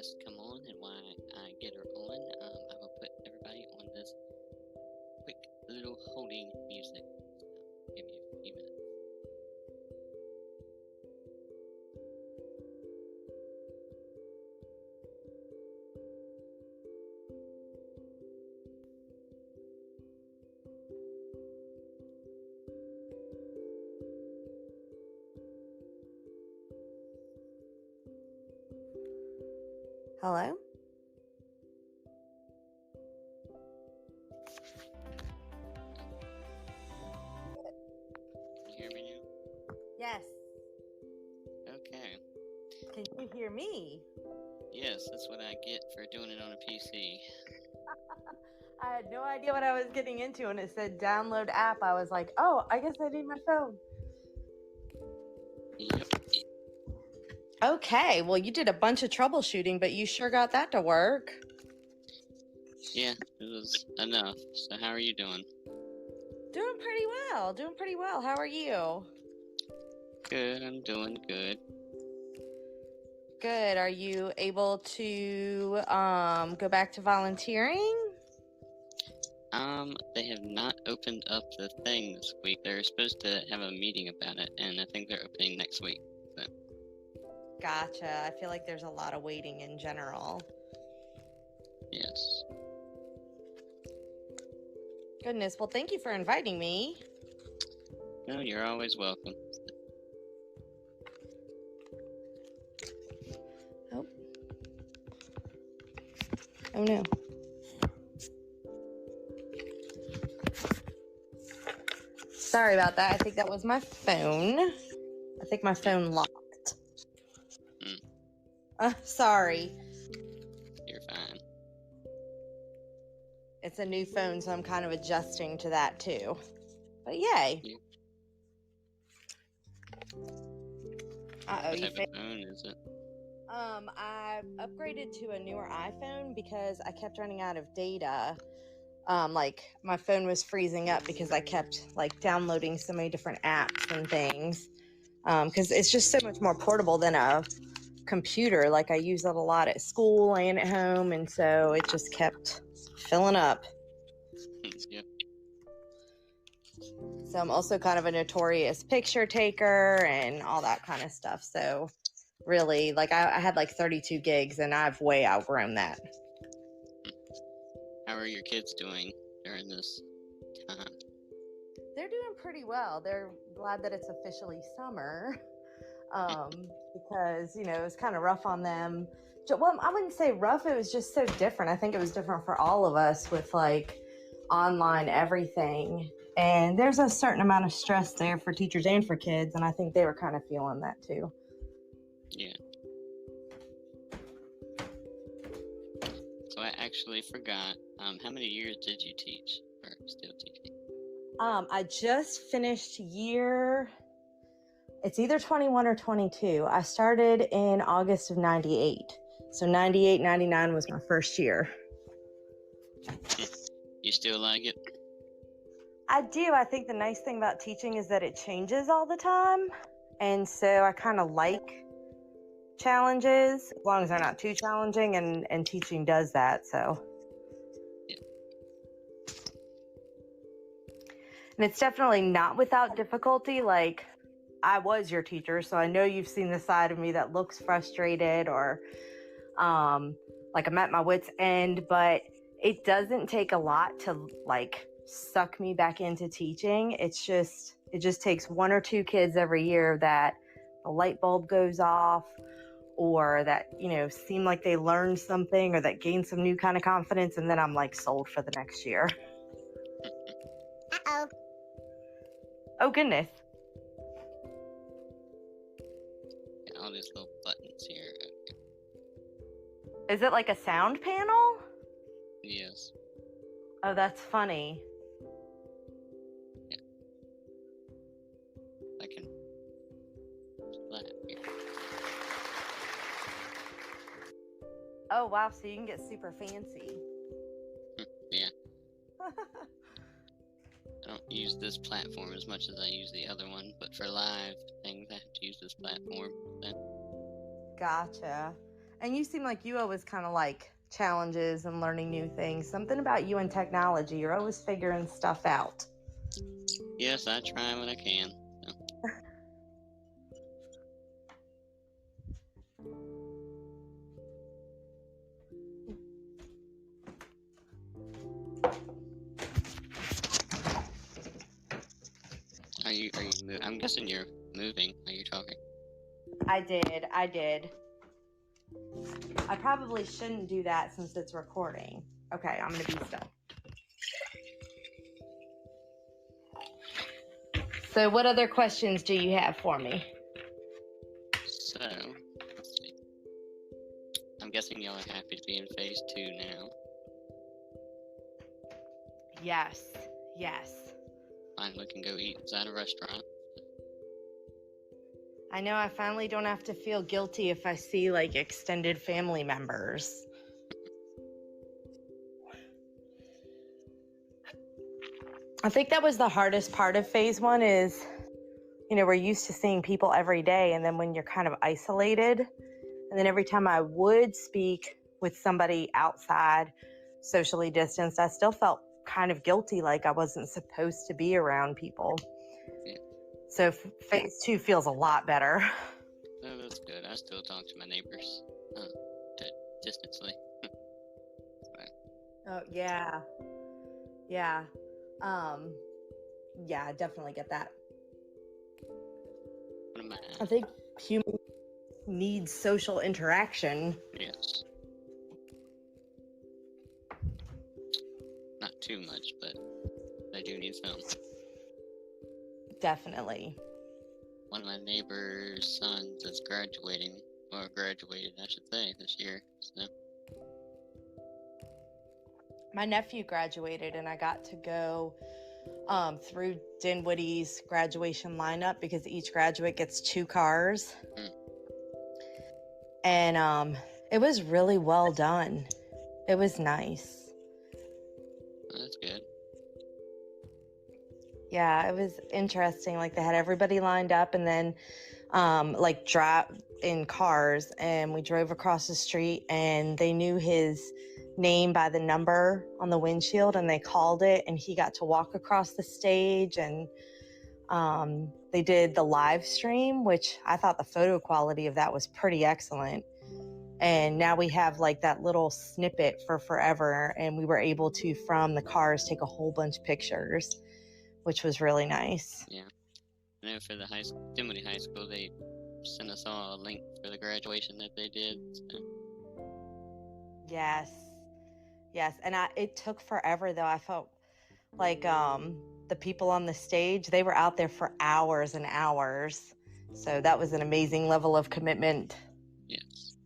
guest come on and why I get her on, I will put everybody on this quick little holding music. So, give you a few minutes. Hello? Can you hear me now? Yes. Okay. Can you hear me? Yes, that's what I get for doing it on a PC. I had no idea what I was getting into when it said download app. I was like, oh, I guess I need my phone. Yep. Okay, well, you did a bunch of troubleshooting, but you sure got that to work. Yeah, it was enough. So how are you doing? Doing pretty well. How are you? Good, I'm doing good. Good. Are you able to go back to volunteering? They have not opened up the thing this week. They're supposed to have a meeting about it, and I think they're opening next week. So. Gotcha. I feel like there's a lot of waiting in general. Yes. Goodness. Well, thank you for inviting me. No, you're always welcome. Oh no. Sorry about that. I think that was my phone. I think my phone locked. Sorry. You're fine. It's a new phone, so I'm kind of adjusting to that too. But yay. Yeah. Uh-oh. What type of phone is it? I upgraded to a newer iPhone because I kept running out of data. Like my phone was freezing up because I kept like downloading so many different apps and things. Because it's just so much more portable than a computer. Like I use it a lot at school and at home, and so it just kept filling up. Yep. So I'm also kind of a notorious picture taker and all that kind of stuff. So really, like I had like 32 gigs, and I've way outgrown that. How are your kids doing during this time? They're doing pretty well. They're glad that it's officially summer. Because, you know, it was kind of rough on them. Well, I wouldn't say rough. It was just so different. I think it was different for all of us with like online everything. And there's a certain amount of stress there for teachers and for kids. And I think they were kind of feeling that too. Yeah. So I actually forgot. How many years did you teach or still teaching? I just finished year... It's either 21 or 22. I started in August of 98. So 98, 99 was my first year. You still like it? I do. I think the nice thing about teaching is that it changes all the time. And so I kind of like challenges, as long as they're not too challenging, and teaching does that. So. Yeah. And it's definitely not without difficulty. Like, I was your teacher, so I know you've seen the side of me that looks frustrated or like I'm at my wit's end, but it doesn't take a lot to like suck me back into teaching. It just takes one or two kids every year that a light bulb goes off, or that, you know, seem like they learned something or that gain some new kind of confidence, and then I'm like sold for the next year. Uh-oh. Oh, goodness. All these little buttons here. Is it like a sound panel? Yes. Oh, that's funny. Yeah. I can slap here. Oh, wow. So you can get super fancy. Yeah. I don't use this platform as much as I use the other one, but for live things, I have to use this platform. Gotcha. And you seem like you always kind of like challenges and learning new things. Something about you and technology. You're always figuring stuff out. Yes, I try when I can. So. Are you I'm guessing you're moving. Are you talking? I did. I probably shouldn't do that since it's recording. Okay, I'm going to be still. So what other questions do you have for me? So, let's see. I'm guessing y'all are happy to be in phase 2 now. Yes. Finally can go eat inside a restaurant. I know I finally don't have to feel guilty if I see like extended family members. I think that was the hardest part of phase 1 is, we're used to seeing people every day, and then when you're kind of isolated, and then every time I would speak with somebody outside, socially distanced, I still felt kind of guilty, like I wasn't supposed to be around people. Yeah. So phase 2 feels a lot better. Oh, that's good. I still talk to my neighbors distantly. Oh, yeah. Yeah, I definitely get that. I think humans need social interaction. Yes. Not too much, but they do need some. Definitely. One of my neighbor's sons is graduated, I should say, this year. So. My nephew graduated, and I got to go through Dinwiddie's graduation lineup because each graduate gets 2 cars. And it was really well done. It was nice. Oh, that's good. Yeah, it was interesting. Like, they had everybody lined up, and then drive in cars, and we drove across the street, and they knew his name by the number on the windshield, and they called it, and he got to walk across the stage. And they did the live stream, which I thought the photo quality of that was pretty excellent. And now we have like that little snippet for forever, and we were able to, from the cars, take a whole bunch of pictures, which was really nice. Yeah. I know for the Dinwiddie High School, they sent us all a link for the graduation that they did. So. Yes. And it took forever, though. I felt like the people on the stage, they were out there for hours and hours. So that was an amazing level of commitment. Yes.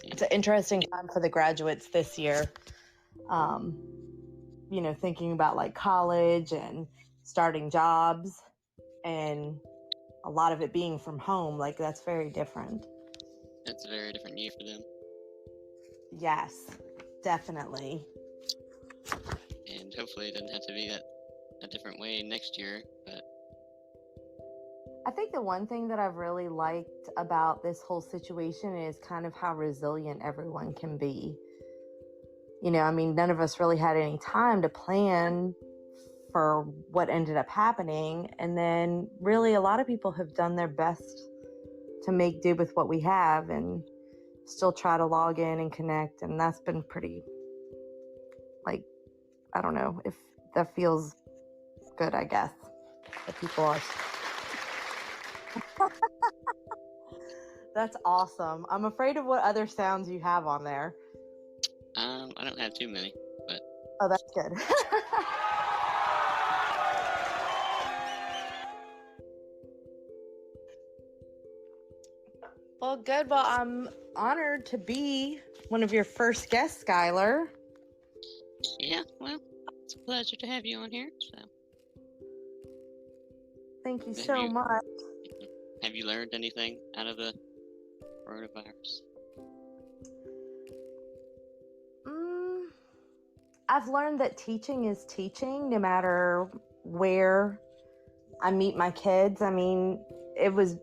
It's an interesting time for the graduates this year. Thinking about like college and starting jobs, and a lot of it being from home, like that's very different. It's a very different year for them. Yes, definitely. And hopefully it doesn't have to be a different way next year, but I think the one thing that I've really liked about this whole situation is kind of how resilient everyone can be. None of us really had any time to plan for what ended up happening. And then really a lot of people have done their best to make do with what we have and still try to log in and connect. And that's been pretty, I don't know if that feels good, I guess. That people are... That's awesome. I'm afraid of what other sounds you have on there. I don't have too many, but... Oh, that's good. Well, good. Well, I'm honored to be one of your first guests, Skyler. Yeah, well, it's a pleasure to have you on here, so... Thank you so much. Have you learned anything out of the coronavirus? I've learned that teaching is teaching no matter where I meet my kids. It was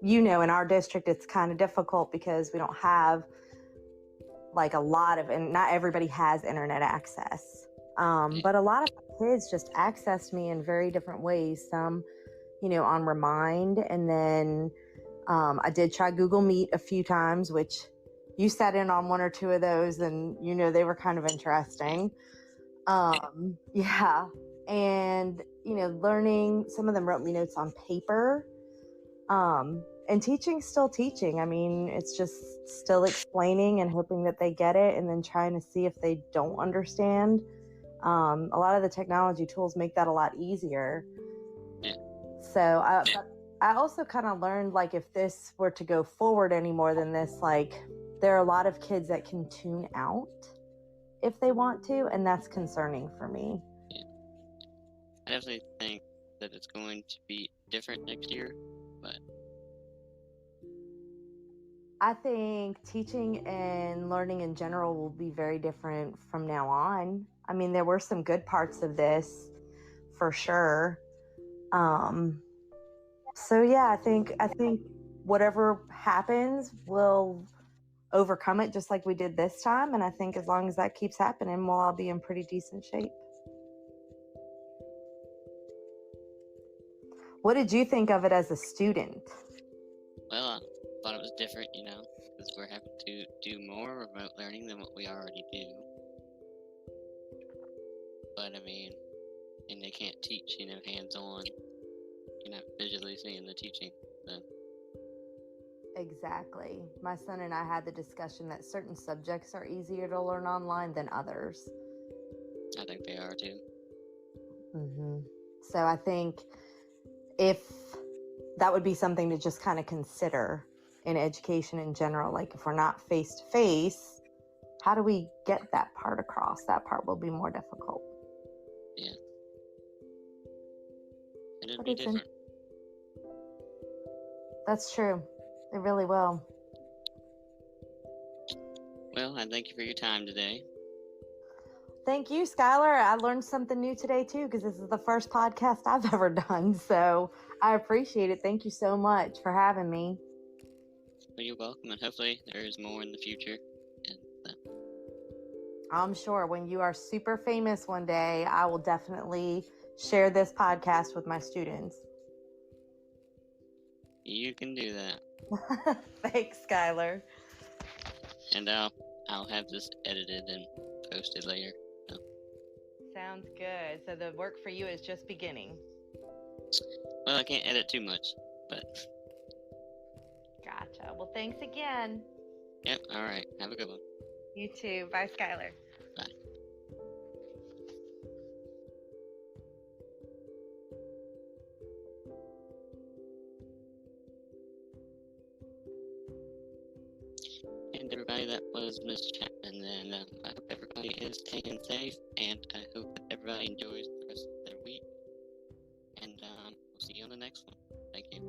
in our district, it's kind of difficult because we don't have like a lot of, and not everybody has internet access. But a lot of kids just accessed me in very different ways. Some, on Remind, and then I did try Google Meet a few times, which you sat in on one or two of those, and they were kind of interesting. Yeah, and learning. Some of them wrote me notes on paper. And teaching's still teaching. I mean, it's just still explaining and hoping that they get it, and then trying to see if they don't understand. A lot of the technology tools make that a lot easier. Yeah. So I also kind of learned, like, if this were to go forward any more than this, like, there are a lot of kids that can tune out if they want to, and that's concerning for me. Yeah. I definitely think that it's going to be different next year, but I think teaching and learning in general will be very different from now on. I mean, there were some good parts of this for sure. So yeah, I think whatever happens, we'll overcome it just like we did this time. And I think as long as that keeps happening, we'll all be in pretty decent shape. What did you think of it as a student? Well, I thought it was different, because we're having to do more remote learning than what we already do. But I mean, and they can't teach, hands-on, visually seeing the teaching. So. Exactly. My son and I had the discussion that certain subjects are easier to learn online than others. I think they are too. Mm-hmm. So I think if that would be something to just kind of consider in education in general, like if we're not face to face, how do we get that part across? That part will be more difficult. Yeah. It'll be different. That's true. It really will. Well, I thank you for your time today. Thank you, Skyler. I learned something new today, too, because this is the first podcast I've ever done. So I appreciate it. Thank you so much for having me. Well, you're welcome, and hopefully there is more in the future. I'm sure when you are super famous one day, I will definitely share this podcast with my students. You can do that. Thanks, Skyler. And I'll have this edited and posted later. So. Sounds good. So the work for you is just beginning. Well, I can't edit too much, but... Gotcha. Well, thanks again. Yep, all right. Have a good one. You too. Bye, Skyler. Bye. And everybody, that was Mrs. Chapman, and I hope everybody is staying safe, and I hope that everybody enjoys the rest of their week, and we'll see you on the next one. Thank you.